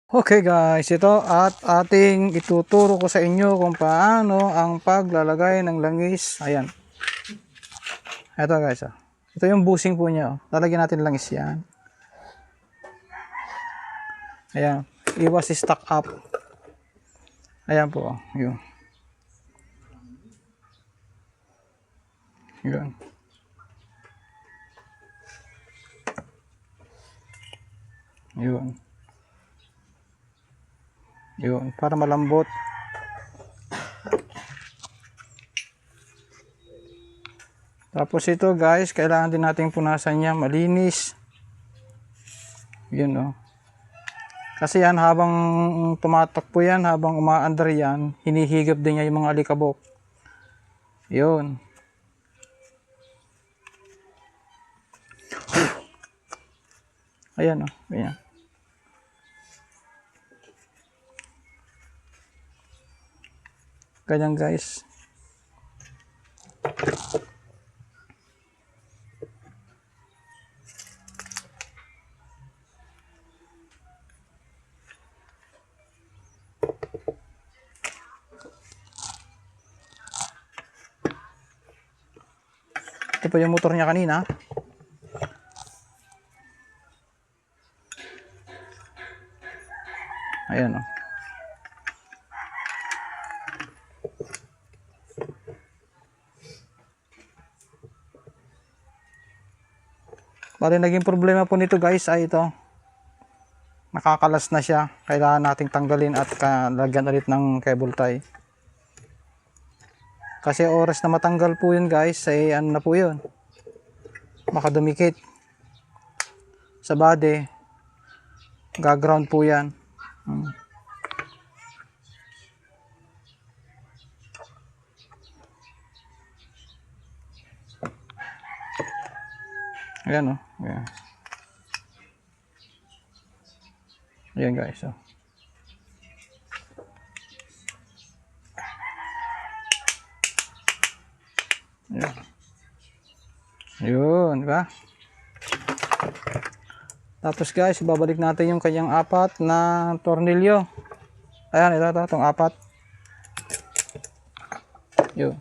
Okay guys, ito at ating ituturo ko sa inyo kung paano ang paglalagay ng langis. Ayan. Ito guys, oh. Ito yung busing po niya. Oh. Lalagyan natin langis yan. Ayan. Iwas stock up. Ayan po. Oh. Yun. Yun. Yun. Yun. Para malambot. Tapos ito guys, kailangan din nating punasan niya malinis. Yun oh. Kasi yan habang tumatakbo yan, habang umaandar yan, hinihigop din niya yung mga alikabok. Yun. Ayan oh. Ayan. Ganyan guys. Ito po yung motor niya kanina. Ayan o. Oh. Bali naging problema po nito guys ay ito. Nakakalas na siya. Kailangan nating tanggalin at lagyan ulit ng cable tie. Kasi oras na matanggal po yun guys ay ano na po yun. Makadumikit sa body. Gaground po yan. Ayan o. Oh. Ayan. Ayan guys. Oh. Ayan. Yun, di ba? Tapos guys, babalik natin yung kanyang apat na tornilyo. Ayan, ito, itong apat. Yun.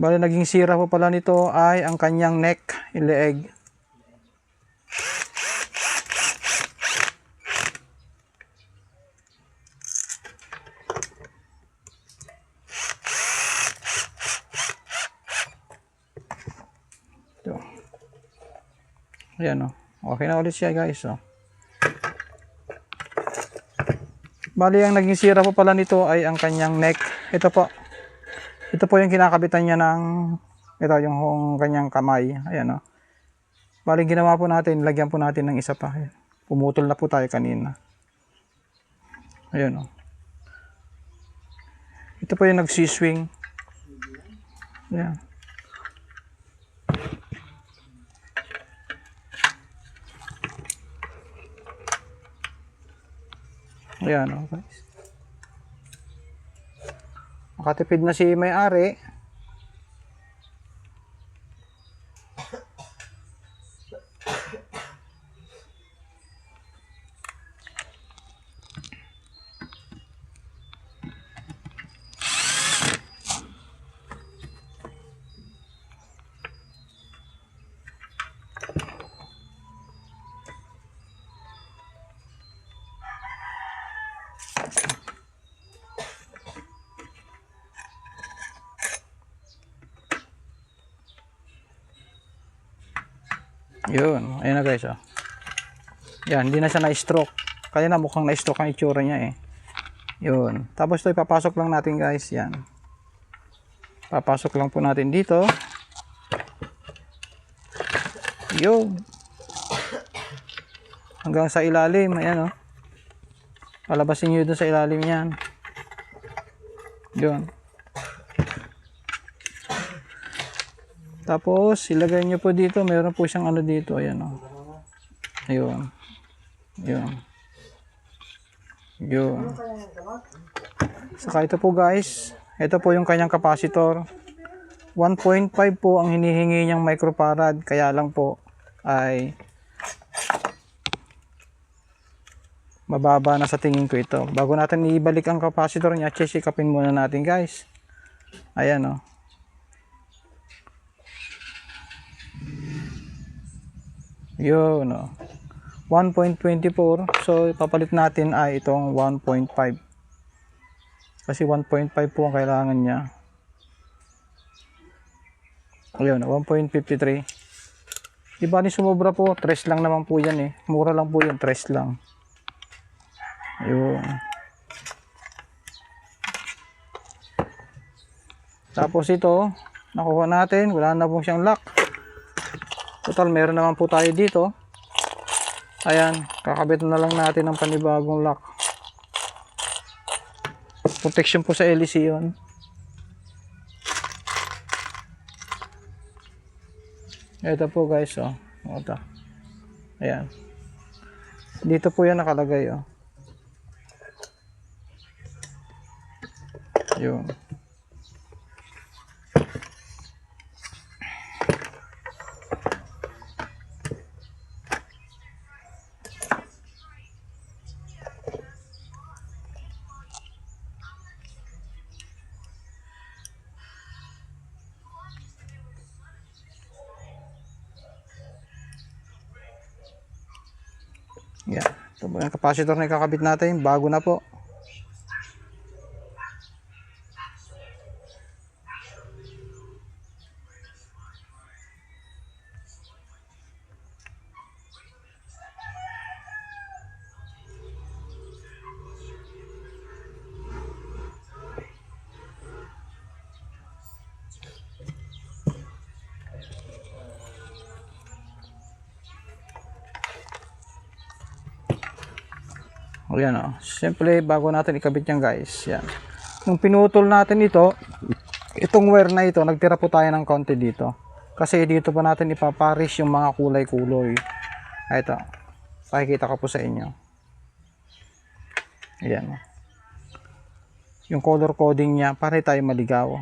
Bali naging sira po pala nito ay ang kanyang neck, leeg. Ito. Ayan o. Okay na ulit siya guys o. Bali ang naging sira po pala nito ay ang kanyang neck. Ito po. Ito po yung kinakabitan niya ng ito yung kanyang kamay. Ayan o. Bali ginawa po natin, lagyan po natin ng isa pa. Ayan. Pumutol na po tayo kanina. Ayan o. Ito po yung nagsiswing. Ayan. Ayan o guys. Makatipid na si may-ari. Yun, ayun na guys oh. Yan, hindi na siya na-stroke. Kaya na mukhang na-stroke ang itsura niya eh. Yun. Tapos ito ipapasok lang natin guys, yan. Papasok lang po natin dito. Yun. Hanggang sa ilalim, ayan oh. Palabasin nyo doon sa ilalim yan. Yun. Tapos ilagay nyo po dito, meron po siyang ano dito, ayan oh. Ayun. Yun. Yun. Saka ito po guys, ito po yung kanyang capacitor. 1.5 po ang hinihingi niyang microfarad, kaya lang po ay mababa na sa tingin ko ito. Bago natin ibalik ang capacitor niya, check-upin muna natin guys. Ayan o. Yun o. 1.24. So papalit natin ay itong 1.5. Kasi 1.5 po ang kailangan niya. Ayun, 1.53. Di ba ni sumobra po? 3 lang naman po yan eh. Mura lang po yan, 3 lang. Ayun. Tapos ito, nakuha natin. Wala na po siyang lock. Total, meron naman po tayo dito. Ayan, kakabit na lang natin ang panibagong lock. Protection po sa LEC yun. Ito po guys, oh. Ito. Ayan. Dito po yan nakalagay, oh. Yun. Yan. Ito po yung capacitor na ikakabit natin. Bago na po. O yan o. Siyempre, bago natin ikabit yan guys. Yan. Nung pinutol natin ito, itong wire na ito, nagtira po tayo ng konti dito. Kasi dito pa natin ipaparis yung mga kulay-kuloy. Ito. Pakikita ko po sa inyo. Ayan. Yung color coding niya, para tayo maligaw.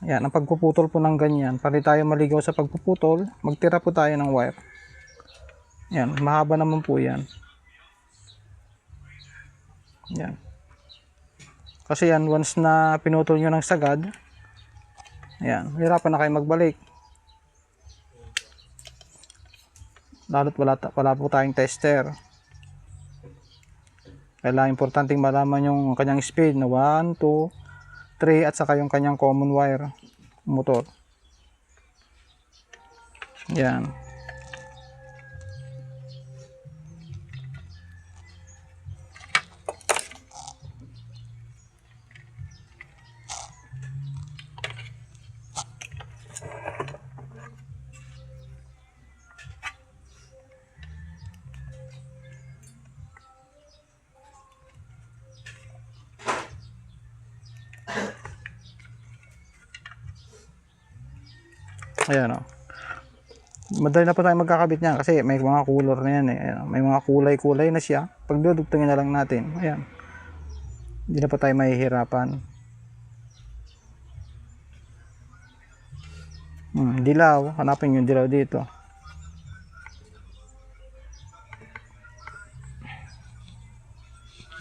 Ayan. Ang pagpuputol po ng ganyan, para tayo maligaw sa pagpuputol, magtira po tayo ng wire. Ayan. Mahaba naman po yan. Yan. Kasi yan, once na pinutol nyo ng sagad, yan, hirapan na kayo magbalik. Lalo't wala po tayong tester. Kailangan importanteng malaman yung kanyang speed na 1, 2, 3 at saka yung kanyang common wire motor. Yan. Ayan o. Madali na pa tayo magkakabit niyan kasi may mga color na yan eh. Ayan, may mga kulay-kulay na siya. Pag dudugtungin na lang natin. Ayan. Hindi na pa tayo mahihirapan. Dilaw. Hanapin yung dilaw dito.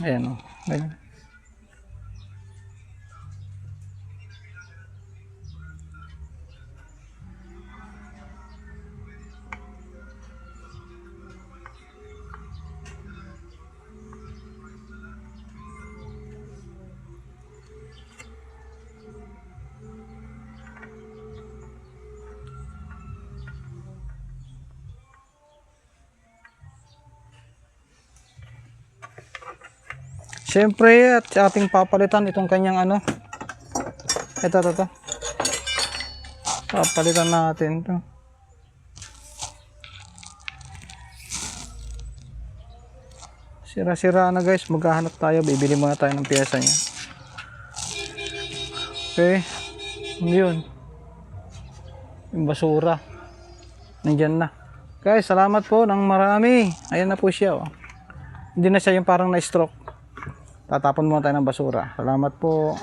Ayan o. Ayan. Siyempre, at ating papalitan itong kanyang ano. Ito. Papalitan natin ito. Sira-sira na guys. Maghahanap tayo. Bibili muna tayo ng piyesa niya. Okay. Yun. Yung basura. Nandyan na. Guys, salamat po ng marami. Ayan na po siya. Oh. Hindi na siya yung parang na-stroke. Tatapon muna tayo ng basura. Salamat po.